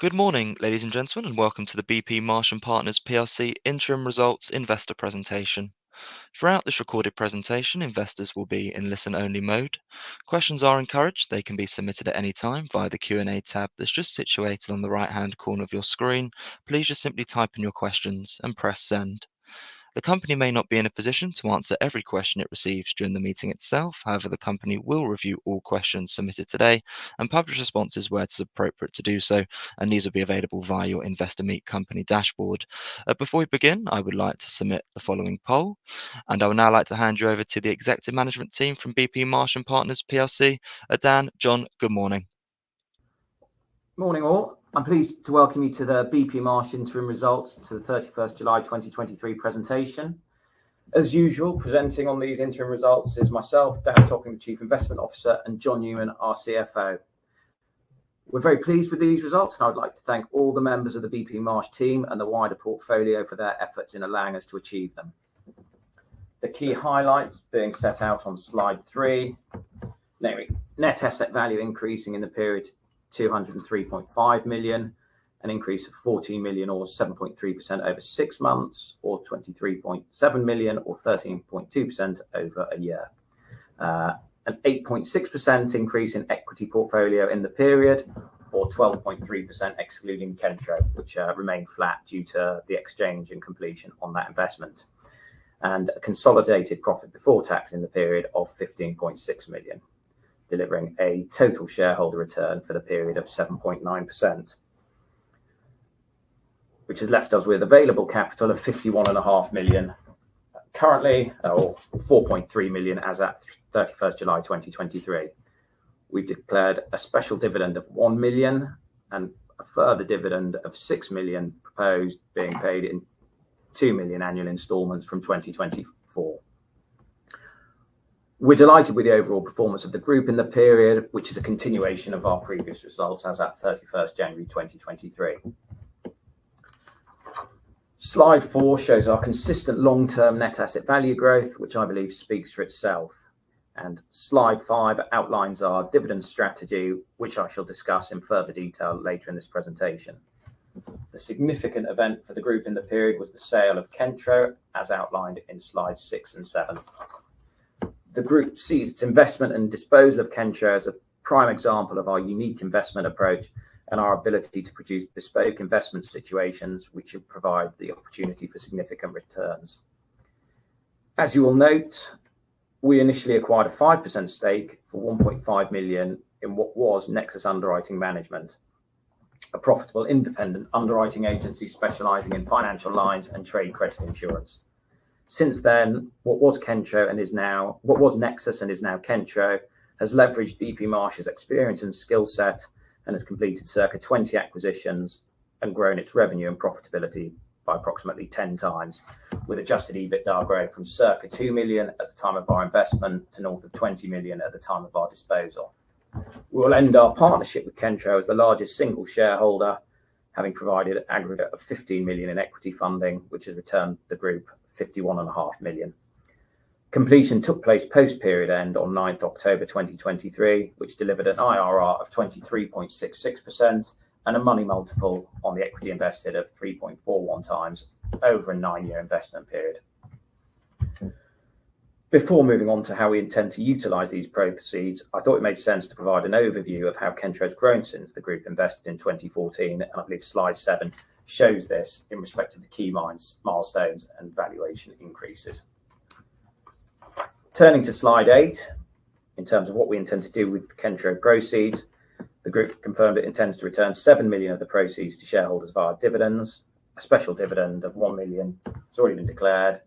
Good morning, ladies and gentlemen, and welcome to the BP Marsh and Partners PLC Interim Results Investor Presentation. Throughout this recorded presentation, investors will be in listen-only mode. Questions are encouraged. They can be submitted at any time via the Q&A tab that's just situated on the right-hand corner of your screen. Please just simply type in your questions and press send. The company may not be in a position to answer every question it receives during the meeting itself. However, the company will review all questions submitted today and publish responses where it is appropriate to do so, and these will be available via your Investor Meet Company dashboard. Before we begin, I would like to submit the following poll, and I would now like to hand you over to the executive management team from BP Marsh and Partners PLC. Dan, John, good morning. Morning all. I'm pleased to welcome you to the BP Marsh interim results to the 31st July 2023 presentation. As usual, presenting on these interim results is myself, Dan Topping, the Chief Investment Officer, and John Newman, our CFO. We're very pleased with these results, and I would like to thank all the members of the BP Marsh team and the wider portfolio for their efforts in allowing us to achieve them. The key highlights being set out on slide 3, namely net asset value increasing in the period 203.5 million, an increase of 14 million or 7.3% over 6 months, or 23.7 million or 13.2% over a year. An 8.6% increase in equity portfolio in the period, or 12.3% excluding Kentro, which remained flat due to the exchange and completion on that investment. And a consolidated profit before tax in the period of 15.6 million. Delivering a total shareholder return for the period of 7.9%, which has left us with available capital of 51.5 million currently, or 4.3 million as at 31st July 2023. We've declared a special dividend of 1 million and a further dividend of 6 million proposed, being paid in 2 million annual instalments from 2024. We're delighted with the overall performance of the group in the period, which is a continuation of our previous results as at 31st January 2023. Slide 4 shows our consistent long-term net asset value growth, which I believe speaks for itself. And slide 5 outlines our dividend strategy, which I shall discuss in further detail later in this presentation. The significant event for the group in the period was the sale of Kentro, as outlined in slides 6 and 7. The group sees its investment and disposal of Kentro as a prime example of our unique investment approach and our ability to produce bespoke investment situations which provide the opportunity for significant returns. As you will note, we initially acquired a 5% stake for 1.5 million in what was Nexus Underwriting Management, a profitable independent underwriting agency specialising in financial lines and trade credit insurance. Since then, what was Nexus and is now Kentro has leveraged BP Marsh's experience and skill set and has completed circa 20 acquisitions and grown its revenue and profitability by approximately 10 times, with adjusted EBITDA growing from circa 2 million at the time of our investment to north of 20 million at the time of our disposal. We will end our partnership with Kentro as the largest single shareholder, having provided an aggregate of 15 million in equity funding, which has returned the group 51.5 million. Completion took place post-period end on 9th October 2023, which delivered an IRR of 23.66% and a money multiple on the equity invested of 3.41 times over a 9-year investment period. Before moving on to how we intend to utilise these proceeds, I thought it made sense to provide an overview of how Kentro has grown since the group invested in 2014, and I believe slide 7 shows this in respect of the key milestones and valuation increases. Turning to slide 8, in terms of what we intend to do with the Kentro proceeds, the group confirmed it intends to return 7 million of the proceeds to shareholders via dividends. A special dividend of 1 million has already been declared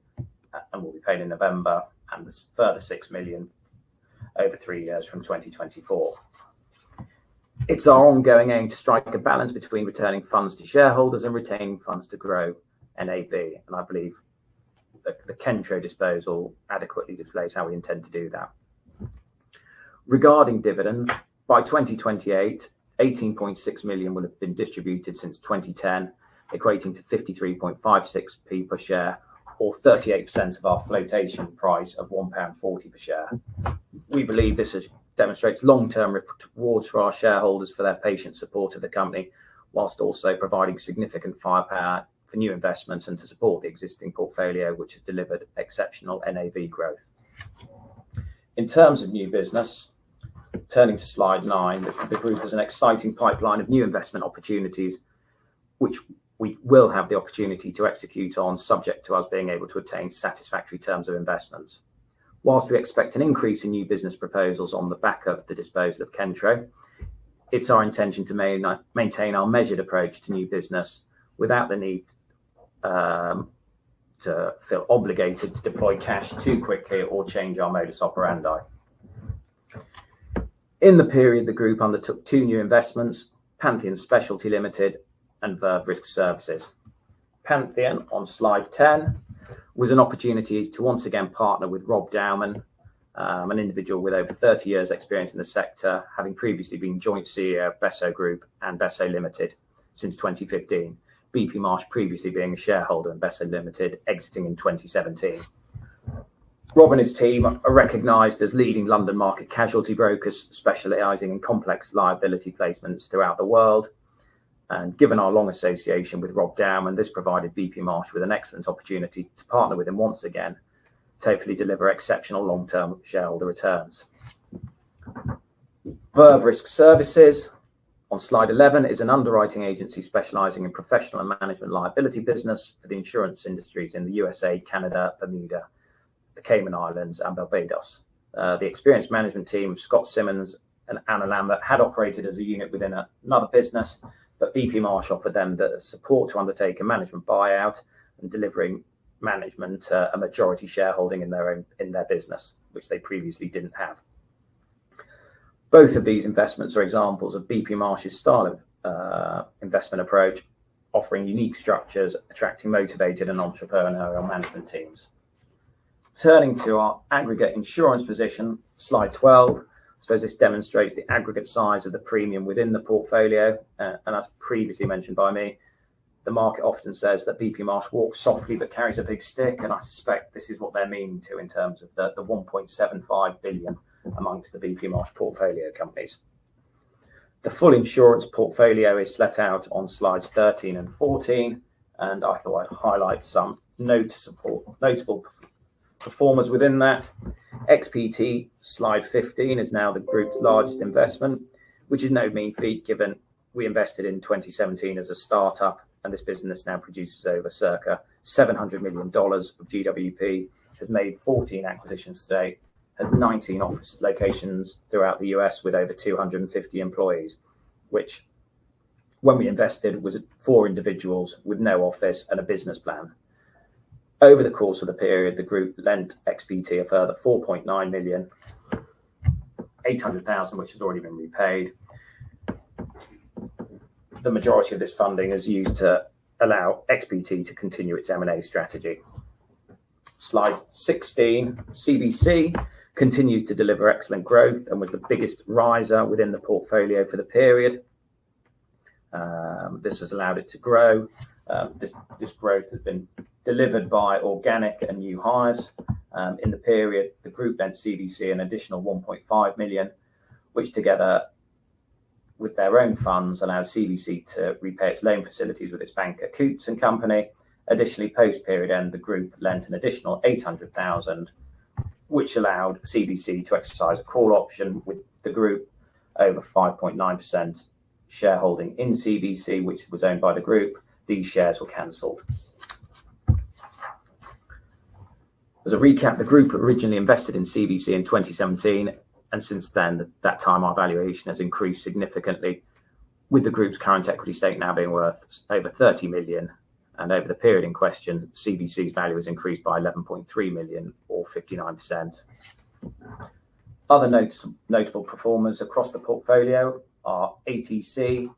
and will be paid in November, and there's further 6 million over 3 years from 2024. It's our ongoing aim to strike a balance between returning funds to shareholders and retaining funds to grow NAV, and I believe the Kentro disposal adequately displays how we intend to do that. Regarding dividends, by 2028, 18.6 million will have been distributed since 2010, equating to 53.56p per share, or 38% of our flotation price of £1.40 per share. We believe this demonstrates long-term rewards for our shareholders for their patient support of the company, whilst also providing significant firepower for new investments and to support the existing portfolio, which has delivered exceptional NAV growth. In terms of new business, turning to slide 9, the group has an exciting pipeline of new investment opportunities, which we will have the opportunity to execute on, subject to us being able to obtain satisfactory terms of investments. Whilst we expect an increase in new business proposals on the back of the disposal of Kentro, it's our intention to maintain our measured approach to new business without the need to feel obligated to deploy cash too quickly or change our modus operandi. In the period, the group undertook 2 new investments, Pantheon Specialty Limited and Verve Risk Services. Pantheon, on slide 10, was an opportunity to once again partner with Rob Dowman, an individual with over 30 years experience in the sector, having previously been joint CEO of Besso Group and Besso Limited since 2015. BP Marsh previously being a shareholder in Besso Limited, exiting in 2017. Rob and his team are recognised as leading London market casualty brokers, specialising in complex liability placements throughout the world. And given our long association with Rob Dowman, this provided BP Marsh with an excellent opportunity to partner with him once again to hopefully deliver exceptional long-term shareholder returns. Verve Risk Services, on slide 11, is an underwriting agency specialising in professional and management liability business for the insurance industries in the USA, Canada, Bermuda, the Cayman Islands and Barbados. The experienced management team of Scott Simmons and Anna Lambert had operated as a unit within another business, but BP Marsh offered them the support to undertake a management buyout and delivering management a majority shareholding in their business, which they previously didn't have. Both of these investments are examples of BP Marsh's style of investment approach, offering unique structures, attracting motivated and entrepreneurial management teams. Turning to our aggregate insurance position, slide 12, I suppose this demonstrates the aggregate size of the premium within the portfolio. And as previously mentioned by me, the market often says that BP Marsh walks softly but carries a big stick. And I suspect this is what they're meaning to in terms of the 1.75 billion amongst the BP Marsh portfolio companies. The full insurance portfolio is set out on slides 13 and 14. And I thought I'd highlight some notable performers within that. XPT, slide 15, is now the group's largest investment, which is no mean feat given we invested in 2017 as a startup, and this business now produces over circa $700 million of GWP, has made 14 acquisitions today, has 19 office locations throughout the US with over 250 employees, which when we invested was 4 individuals with no office and a business plan. Over the course of the period, the group lent XPT a further 4.9 million, 800,000 which has already been repaid. The majority of this funding is used to allow XPT to continue its M&A strategy. Slide 16, CBC continues to deliver excellent growth and was the biggest riser within the portfolio for the period. This has allowed it to grow. This growth has been delivered by organic and new hires. In the period, the group lent CBC an additional 1.5 million, which together with their own funds allowed CBC to repay its loan facilities with its banker Coutts and Company. Additionally, post-period end, the group lent an additional 800,000, which allowed CBC to exercise a call option with the group over 5.9% shareholding in CBC, which was owned by the group. These shares were cancelled. As a recap, the group originally invested in CBC in 2017, and since then, that time, our valuation has increased significantly, with the group's current equity stake now being worth over 30 million. And over the period in question, CBC's value has increased by 11.3 million or 59%. Other notable performers across the portfolio are ATC,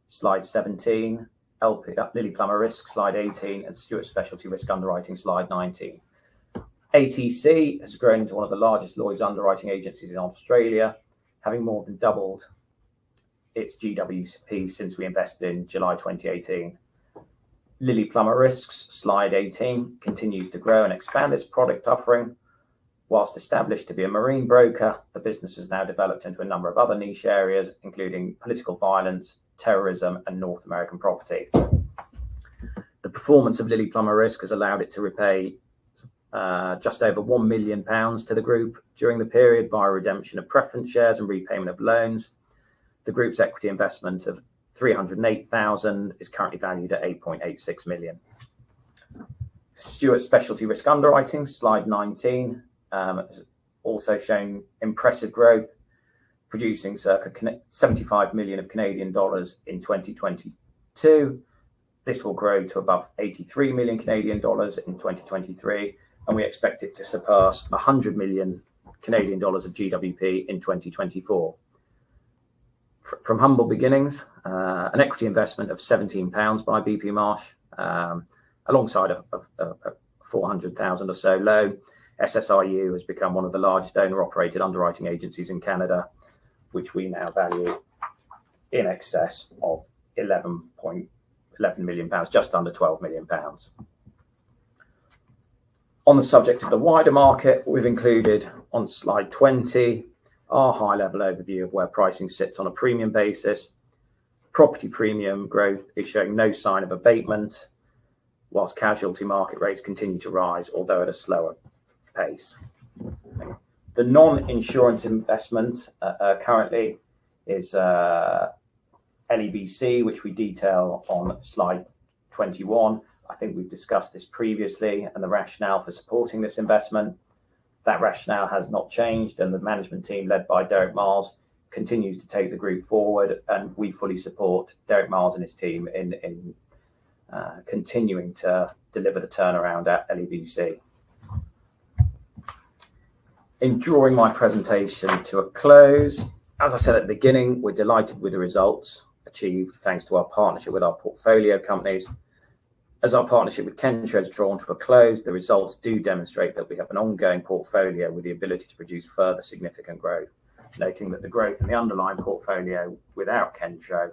slide 17, Lily Plummer Risk, slide 18, and Stewart Specialty Risk Underwriting, slide 19. ATC has grown into one of the largest Lloyd's underwriting agencies in Australia, having more than doubled its GWP since we invested in July 2018. Lily Plummer Risks, slide 18, continues to grow and expand its product offering, Whilst established to be a marine broker, the business has now developed into a number of other niche areas, including political violence, terrorism, and North American property. The performance of Lily Plummer Risk has allowed it to repay just over £1 million to the group during the period via redemption of preference shares and repayment of loans. The group's equity investment of £308,000 is currently valued at £8.86 million. Stewart Specialty Risk Underwriting, slide 19, has also shown impressive growth, producing circa 75 million of Canadian dollars in 2022. This will grow to above 83 million Canadian dollars in 2023, and we expect it to surpass 100 million Canadian dollars of GWP in 2024. From humble beginnings, an equity investment of £17 by BP Marsh, alongside a 400,000 or so loan, SSIU has become one of the largest owner-operated underwriting agencies in Canada, which we now value in excess of £11 million, just under £12 million. On the subject of the wider market, we've included on slide 20 our high-level overview of where pricing sits on a premium basis. Property premium growth is showing no sign of abatement, whilst casualty market rates continue to rise, although at a slower pace. The non-insurance investment currently is LEBC, which we detail on slide 21. I think we've discussed this previously and the rationale for supporting this investment. That rationale has not changed, and the management team led by Derek Miles continues to take the group forward, and we fully support Derek Miles and his team in continuing to deliver the turnaround at LEBC. In drawing my presentation to a close, as I said at the beginning, we're delighted with the results achieved thanks to our partnership with our portfolio companies. As our partnership with Kensho has drawn to a close, the results do demonstrate that we have an ongoing portfolio with the ability to produce further significant growth, noting that the growth in the underlying portfolio without Kensho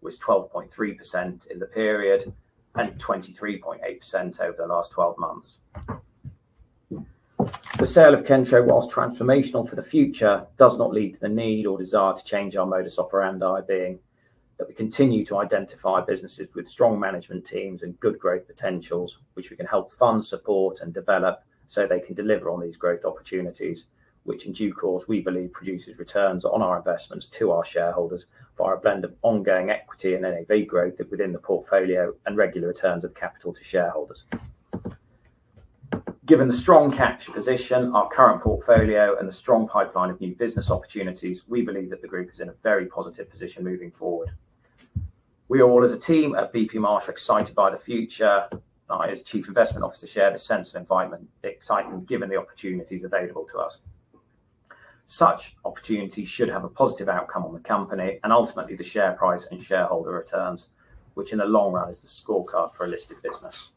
was 12.3% in the period and 23.8% over the last 12 months. The sale of Kensho, whilst transformational for the future, does not lead to the need or desire to change our modus operandi, being that we continue to identify businesses with strong management teams and good growth potentials, which we can help fund, support and develop so they can deliver on these growth opportunities, which in due course we believe produces returns on our investments to our shareholders via a blend of ongoing equity and NAV growth within the portfolio and regular returns of capital to shareholders. Given the strong cash position, our current portfolio and the strong pipeline of new business opportunities, we believe that the group is in a very positive position moving forward. We all as a team at BP Marsh are excited by the future. I, as Chief Investment Officer, share the sense of excitement given the opportunities available to us. Such opportunities should have a positive outcome on the company and ultimately the share price and shareholder returns, which in the long run is the scorecard for a listed business.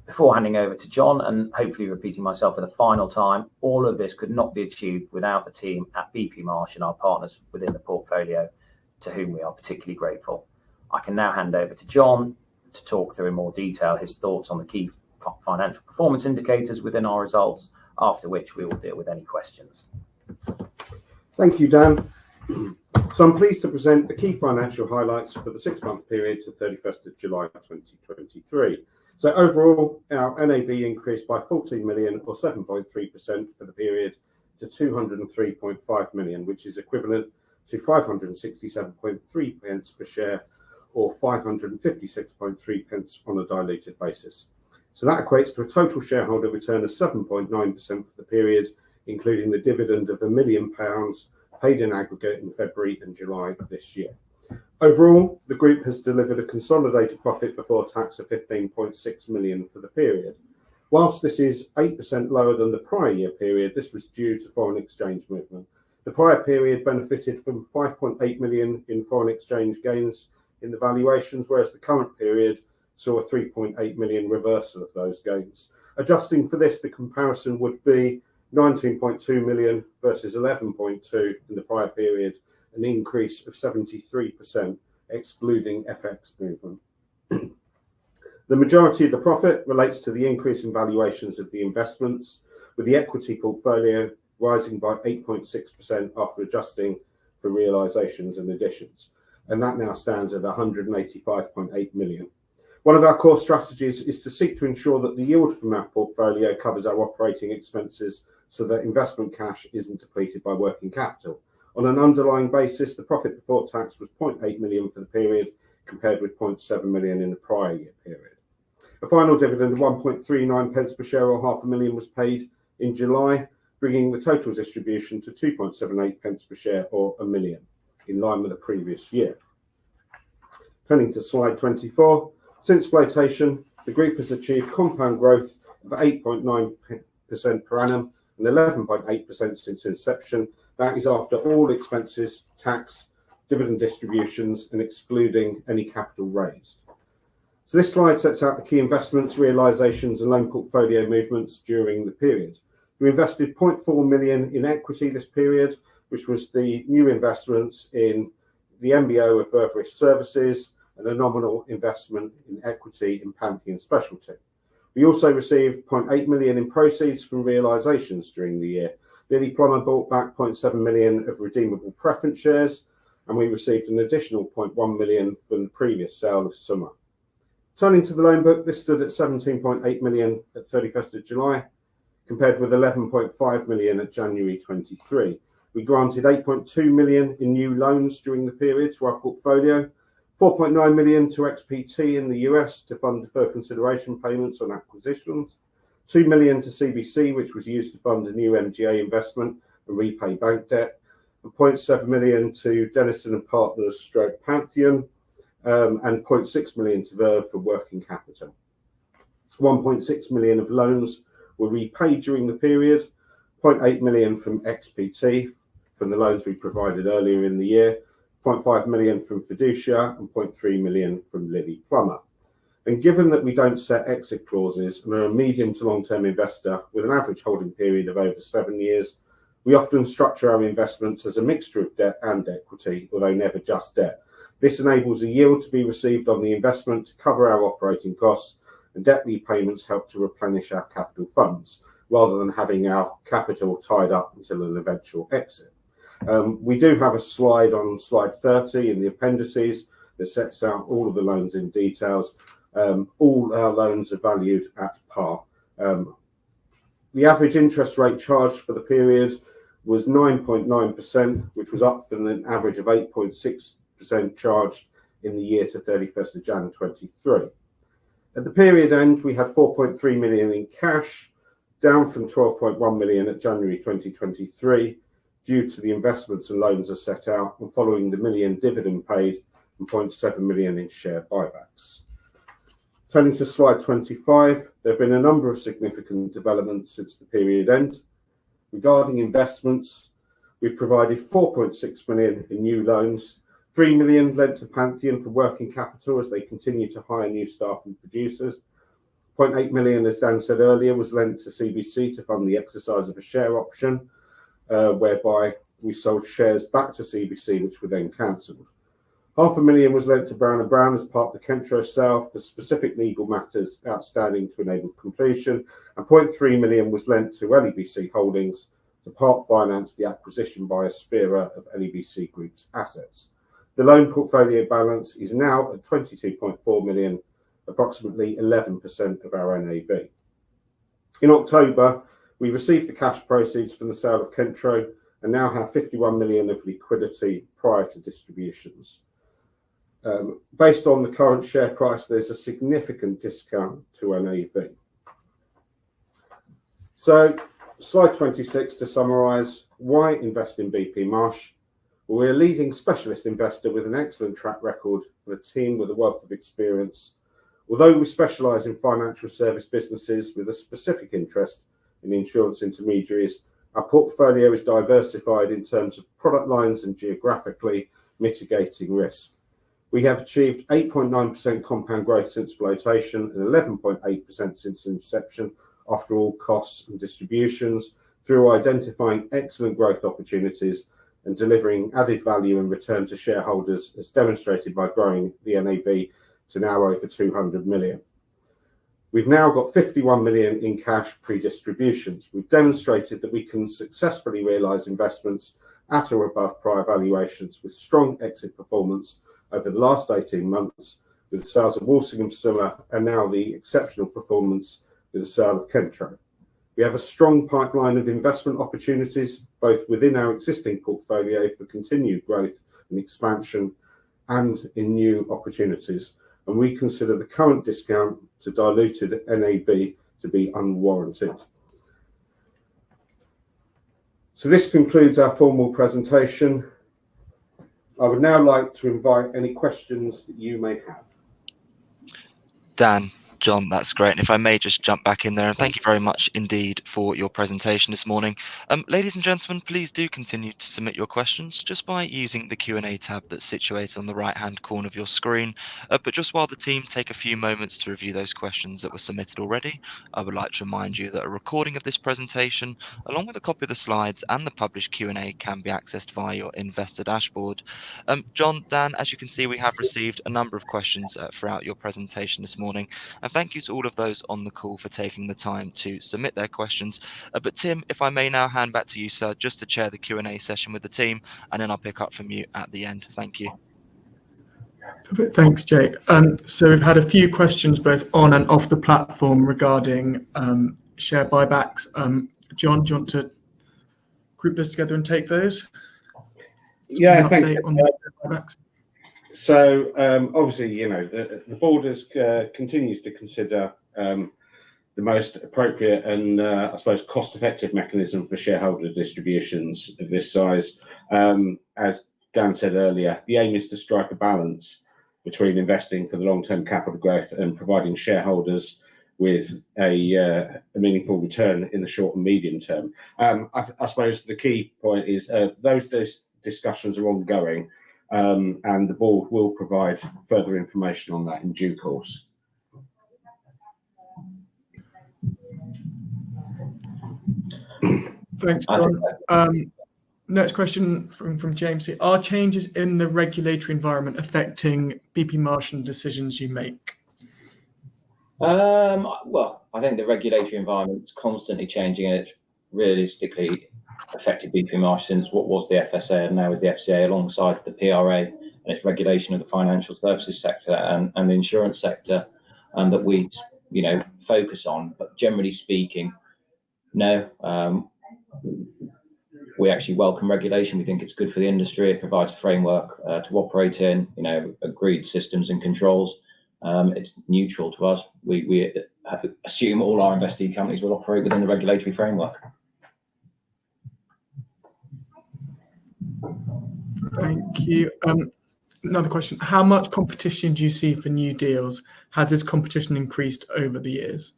Before handing over to John and hopefully repeating myself for the final time, all of this could not be achieved without the team at BP Marsh and our partners within the portfolio, to whom we are particularly grateful. I can now hand over to John to talk through in more detail his thoughts on the key financial performance indicators within our results, after which we will deal with any questions. Thank you, Dan. So I'm pleased to present the key financial highlights for the 6-month period to 31st of July 2023. So overall, our NAV increased by 14 million or 7.3% for the period to 203.5 million, which is equivalent to 567.3 pence per share or 556.3 pence on a diluted basis. So that equates to a total shareholder return of 7.9% for the period, including the dividend of £1 million paid in aggregate in February and July of this year. Overall, the group has delivered a consolidated profit before tax of 15.6 million for the period. Whilst this is 8% lower than the prior year period, this was due to foreign exchange movement. The prior period benefited from 5.8 million in foreign exchange gains in the valuations, whereas the current period saw a 3.8 million reversal of those gains. Adjusting for this, the comparison would be 19.2 million versus 11.2 in the prior period, an increase of 73%, excluding FX movement. The majority of the profit relates to the increase in valuations of the investments, with the equity portfolio rising by 8.6% after adjusting for realisations and additions, and that now stands at 185.8 million. One of our core strategies is to seek to ensure that the yield from our portfolio covers our operating expenses so that investment cash isn't depleted by working capital. On an underlying basis, the profit before tax was 0.8 million for the period, compared with 0.7 million in the prior year period. A final dividend of 1.39 pence per share, or £500,000, was paid in July, bringing the total distribution to 2.78 pence per share, or £1 million, in line with the previous year. Turning to slide 24, since flotation, the group has achieved compound growth of 8.9% per annum and 11.8% since inception. That is after all expenses, tax, dividend distributions, and excluding any capital raised. So this slide sets out the key investments, realisations, and loan portfolio movements during the period. We invested 0.4 million in equity this period, which was the new investments in the MBO of Ververish Services and a nominal investment in equity in Pantheon Specialty. We also received 0.8 million in proceeds from realisations during the year. Lilly Plumber bought back 0.7 million of redeemable preference shares, and we received an additional 0.1 million from the previous sale of Summer. Turning to the loan book, this stood at 17.8 million at 31st of July, compared with 11.5 million at January 23. We granted 8.2 million in new loans during the period to our portfolio, 4.9 million to XPT in the US to fund deferred consideration payments on acquisitions, 2 million to CBC, which was used to fund a new MGA investment and repay bank debt, and 0.7 million to Denison and Partners stroke Pantheon, and 0.6 million to Verve for working capital. 1.6 million of loans were repaid during the period, 0.8 million from XPT from the loans we provided earlier in the year, 0.5 million from Fiducia, and 0.3 million from Lilly Plumber. And given that we don't set exit clauses and are a medium to long-term investor with an average holding period of over 7 years, we often structure our investments as a mixture of debt and equity, although never just debt. This enables a yield to be received on the investment to cover our operating costs, and debt repayments help to replenish our capital funds, rather than having our capital tied up until an eventual exit. We do have a slide on slide 30 in the appendices that sets out all of the loans in details. All our loans are valued at par. The average interest rate charged for the period was 9.9%, which was up from an average of 8.6% charged in the year to 31st of January 23. At the period end, we had 4.3 million in cash, down from 12.1 million at January 2023, due to the investments and loans are set out and following the million dividend paid and 0.7 million in share buybacks. Turning to slide 25, there have been a number of significant developments since the period end. Regarding investments, we've provided 4.6 million in new loans, 3 million lent to Pantheon for working capital as they continue to hire new staff and producers. 0.8 million, as Dan said earlier, was lent to CBC to fund the exercise of a share option, whereby we sold shares back to CBC, which were then cancelled. 500,000 was lent to Brown & Brown as part of the Kentro sale for specific legal matters outstanding to enable completion, and 0.3 million was lent to LEBC Holdings to part finance the acquisition by Aspera of LEBC Group's assets. The loan portfolio balance is now at 22.4 million, approximately 11% of our NAV. In October, we received the cash proceeds from the sale of Kentro and now have 51 million of liquidity prior to distributions. Based on the current share price, there's a significant discount to NAV. So, slide 26 to summarise why invest in BP Marsh. Well, we're a leading specialist investor with an excellent track record and a team with a wealth of experience. Although we specialise in financial service businesses with a specific interest in insurance intermediaries, our portfolio is diversified in terms of product lines and geographically, mitigating risk. We have achieved 8.9% compound growth since flotation and 11.8% since inception after all costs and distributions, through identifying excellent growth opportunities and delivering added value and return to shareholders, as demonstrated by growing the NAV to now over 200 million. We've now got 51 million in cash pre-distributions. We've demonstrated that we can successfully realise investments at or above prior valuations with strong exit performance over the last 18 months, with the sales of Walsingham and now the exceptional performance with the sale of Kentro. We have a strong pipeline of investment opportunities, both within our existing portfolio for continued growth and expansion and in new opportunities. And we consider the current discount to diluted NAV to be unwarranted. So this concludes our formal presentation. I would now like to invite any questions that you may have. Dan, John, that's great. And if I may just jump back in there, and thank you very much indeed for your presentation this morning. Ladies and gentlemen, please do continue to submit your questions just by using the Q&A tab that's situated on the right-hand corner of your screen. But just while the team take a few moments to review those questions that were submitted already, I would like to remind you that a recording of this presentation, along with a copy of the slides and the published Q&A, can be accessed via your investor dashboard. John, Dan, as you can see, we have received a number of questions throughout your presentation this morning. And thank you to all of those on the call for taking the time to submit their questions. But Tim, if I may now hand back to you, sir, just to chair the Q&A session with the team, and then I'll pick up from you at the end. Thank you. Thanks, Jay. So we've had a few questions both on and off the platform regarding share buybacks. John, do you want to group this together and take those? Yeah, thanks. On the buybacks. So obviously, the board continues to consider the most appropriate and I suppose cost-effective mechanism for shareholder distributions of this size. As Dan said earlier, the aim is to strike a balance between investing for the long-term capital growth and providing shareholders with a meaningful return in the short and medium term. I suppose the key point is those discussions are ongoing. And the board will provide further information on that in due course. Thanks, John. Next question from James. Are changes in the regulatory environment affecting BP Marsh and decisions you make? Well, I think the regulatory environment is constantly changing, and it's realistically affected BP Marsh since what was the FSA and now is the FCA, alongside the PRA and its regulation of the financial services sector and the insurance sector, that we focus on. But generally speaking, no, we actually welcome regulation. We think it's good for the industry. It provides a framework to operate in, agreed systems and controls. It's neutral to us. We assume all our investee companies will operate within the regulatory framework. Thank you. Another question. How much competition do you see for new deals? Has this competition increased over the years?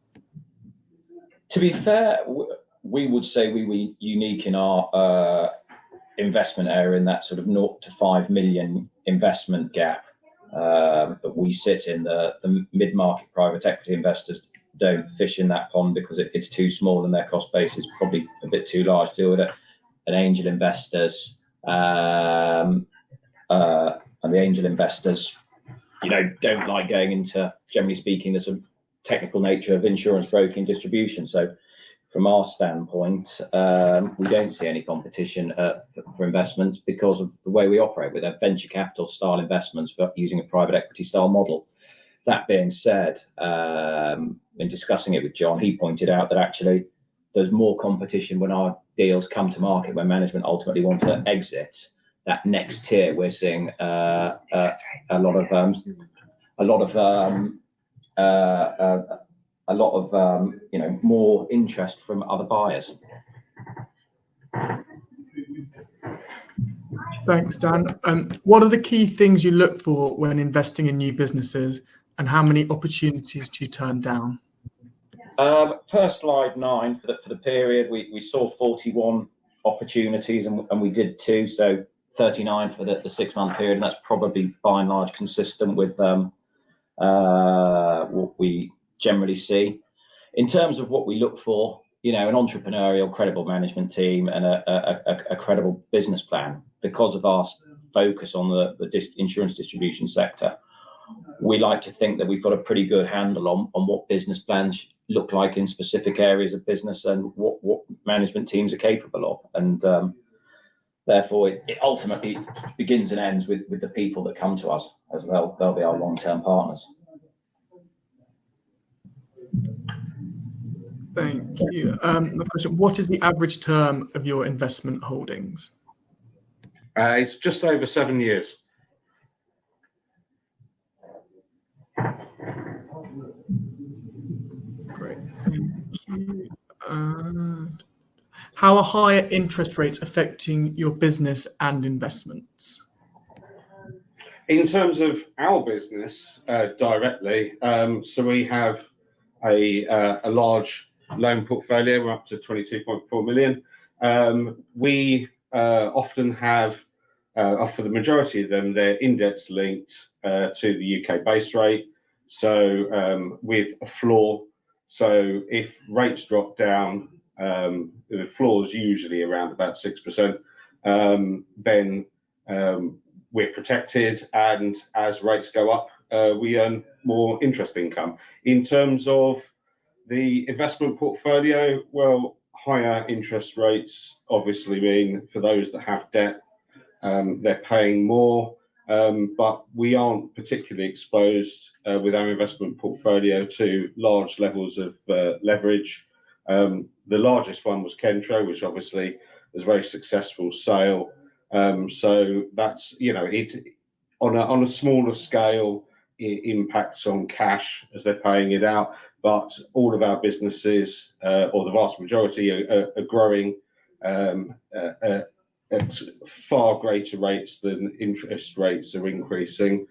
To be fair, we would say we were unique in our investment area in that sort of 0 to 5 million investment gap that we sit in. The mid-market private equity investors don't fish in that pond because it's too small and their cost base is probably a bit too large to deal with it. And angel investors and the angel investors, don't like going into, generally speaking, the sort of technical nature of insurance broking distribution. So from our standpoint, we don't see any competition for investments because of the way we operate with our venture capital style investments for using a private equity style model. That being said, in discussing it with John, he pointed out that actually there's more competition when our deals come to market, when management ultimately want to exit. That next tier, we're seeing a lot of more interest from other buyers. Thanks, Dan. What are the key things you look for when investing in new businesses, and how many opportunities do you turn down? Per slide 9 for the period, we saw 41 opportunities and we did 2, so 39 for the 6-month period, and that's probably by and large consistent with what we generally see. In terms of what we look for, an entrepreneurial, credible management team and a credible business plan. Because of our focus on the insurance distribution sector, we like to think that we've got a pretty good handle on what business plans look like in specific areas of business and what management teams are capable of. And therefore, it ultimately begins and ends with the people that come to us, as they'll be our long-term partners. Thank you. My question, what is the average term of your investment holdings? It's just over 7 years. Great, thank you. How are higher interest rates affecting your business and investments? In terms of our business, directly, so we have a large loan portfolio. We're up to 22.4 million. We often have, for the majority of them, they're index linked to the UK base rate. So with a floor. So if rates drop down, the floor is usually around about 6%. Then we're protected, and as rates go up, we earn more interest income. In terms of the investment portfolio, well, higher interest rates obviously mean for those that have debt, they're paying more, but we aren't particularly exposed with our investment portfolio to large levels of leverage. The largest one was Kentro, which obviously was a very successful sale. So that's, it on a smaller scale, it impacts on cash as they're paying it out. But all of our businesses, or the vast majority, are growing at far greater rates than interest rates are increasing.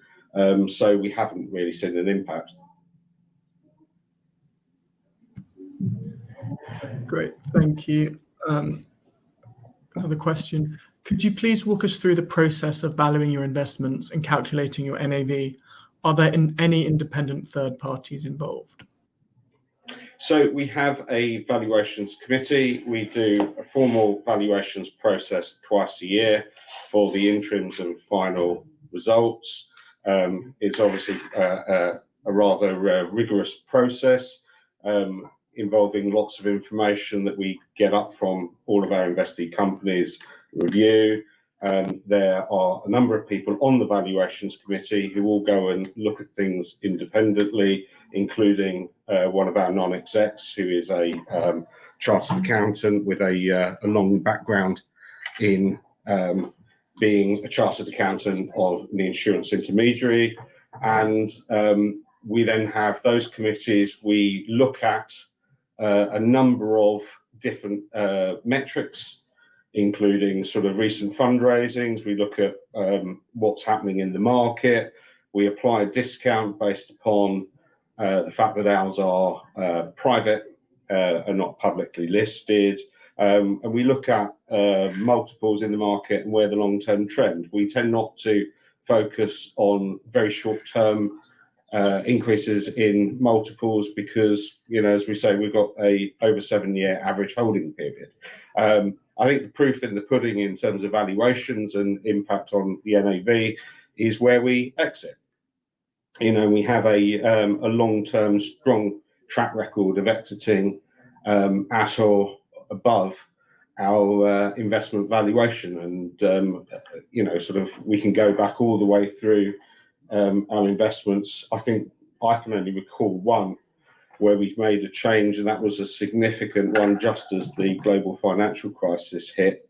So we haven't really seen an impact. Great, thank you. Another question. Could you please walk us through the process of valuing your investments and calculating your NAV? Are there any independent third parties involved? So we have a valuations committee. We do a formal valuations process twice a year for the interims and final results. It's obviously a rather rigorous process involving lots of information that we get up from all of our investee companies, review. There are a number of people on the valuations committee who all go and look at things independently, including one of our non-execs, who is a chartered accountant with a long background in being a chartered accountant of the insurance intermediary. And we then have those committees. We look at a number of different metrics, including sort of recent fundraisings. We look at what's happening in the market. We apply a discount based upon the fact that ours are private and not publicly listed. And we look at multiples in the market and where the long-term trend. We tend not to focus on very short-term increases in multiples because, as we say, we've got a over 7-year average holding period. I think the proof in the pudding in terms of valuations and impact on the NAV is where we exit. We have a long-term strong track record of exiting at or above our investment valuation, and sort of we can go back all the way through our investments. I think I can only recall one where we've made a change, and that was a significant one just as the global financial crisis hit,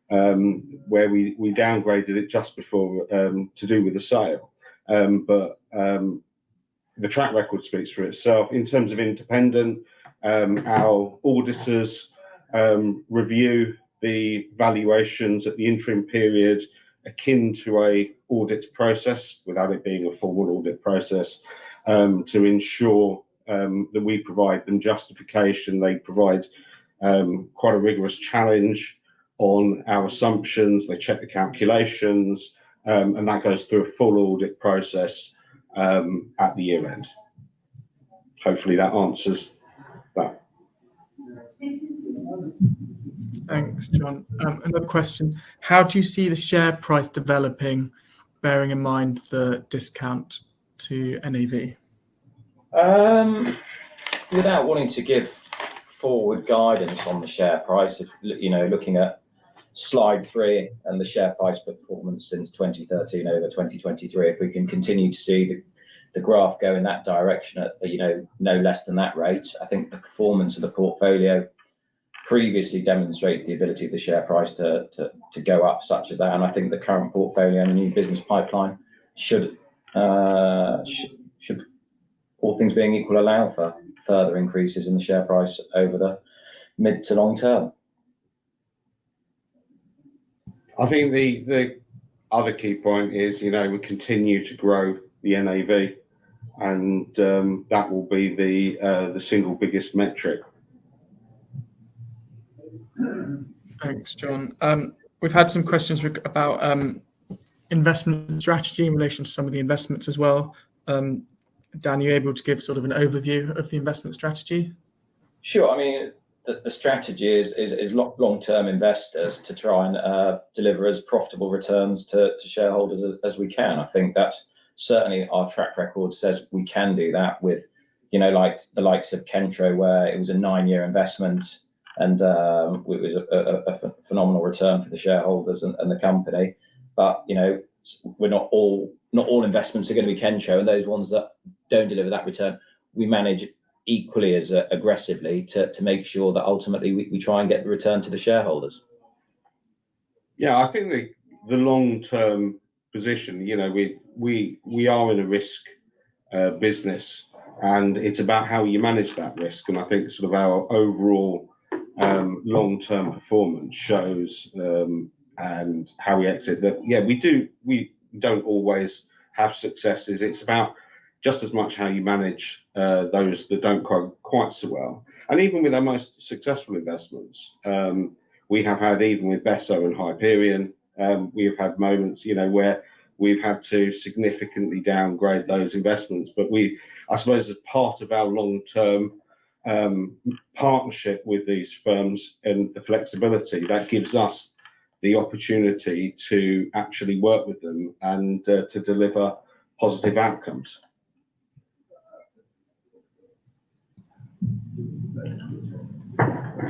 where we downgraded it just before to do with the sale. But the track record speaks for itself. In terms of independent, our auditors review the valuations at the interim period akin to a audit process, without it being a formal audit process, to ensure that we provide them justification. They provide quite a rigorous challenge on our assumptions. They check the calculations, and that goes through a full audit process at the year end. Hopefully that answers that. Thanks, John. Another question. How do you see the share price developing, bearing in mind the discount to NAV? Without wanting to give forward guidance on the share price, if looking at slide 3 and the share price performance since 2013 over 2023, if we can continue to see the graph go in that direction at no less than that rate, I think the performance of the portfolio previously demonstrated the ability of the share price to go up such as that, and I think the current portfolio and the new business pipeline should all things being equal allow for further increases in the share price over the mid to long term. I think the other key point is, we continue to grow the NAV, and that will be the single biggest metric. Thanks, John. We've had some questions about investment strategy in relation to some of the investments as well. Dan, are you able to give sort of an overview of the investment strategy? Sure. I mean, the strategy is long-term investors to try and deliver as profitable returns to shareholders as we can. I think that certainly our track record says we can do that with, like the likes of Kentro, where it was a 9-year investment and it was a phenomenal return for the shareholders and the company. But we're not all investments are going to be Kentro, and those ones that don't deliver that return, we manage equally as aggressively to make sure that ultimately we try and get the return to the shareholders. Yeah, I think the long-term position, we are in a risk business, and it's about how you manage that risk. And I think sort of our overall long-term performance shows and how we exit that. Yeah, we don't always have successes. It's about just as much how you manage those that don't quite so well. And even with our most successful investments, we have had, even with Besso and Hyperion, we have had moments, where we've had to significantly downgrade those investments. But I suppose, as part of our long-term partnership with these firms and the flexibility, that gives us the opportunity to actually work with them and to deliver positive outcomes.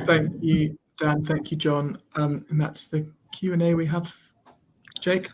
Thank you, Dan. Thank you, John. And that's the Q&A we have. Jake?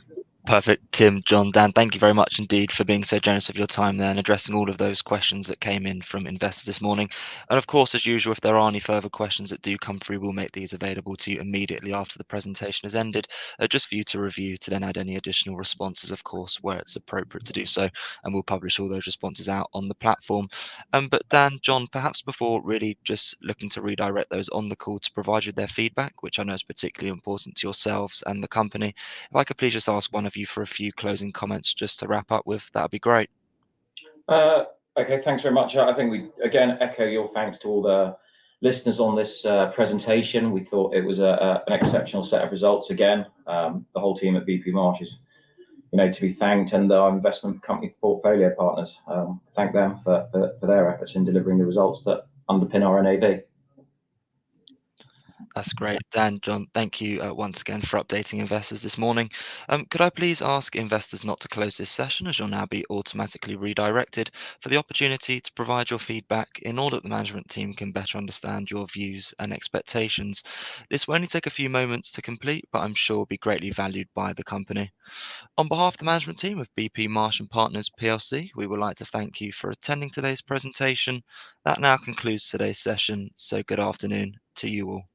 Perfect. Tim, John, Dan, thank you very much indeed for being so generous of your time there and addressing all of those questions that came in from investors this morning. And of course, as usual, if there are any further questions that do come through, we'll make these available to you immediately after the presentation has ended, just for you to review, to then add any additional responses, of course, where it's appropriate to do so. And we'll publish all those responses out on the platform. But Dan, John, perhaps before really just looking to redirect those on the call to provide you their feedback, which I know is particularly important to yourselves and the company, if I could please just ask one of you for a few closing comments just to wrap up with, that'd be great. Okay, thanks very much. I think we again echo your thanks to all the listeners on this presentation. We thought it was an exceptional set of results again. The whole team at BP Marsh is to be thanked, and our investment company portfolio partners, thank them for their efforts in delivering the results that underpin our NAV. That's great. Dan, John, thank you once again for updating investors this morning. Could I please ask investors not to close this session, as you'll now be automatically redirected for the opportunity to provide your feedback in order that the management team can better understand your views and expectations. This will only take a few moments to complete, but I'm sure will be greatly valued by the company. On behalf of the management team of BP Marsh and Partners PLC, we would like to thank you for attending today's presentation. That now concludes today's session, so good afternoon to you all.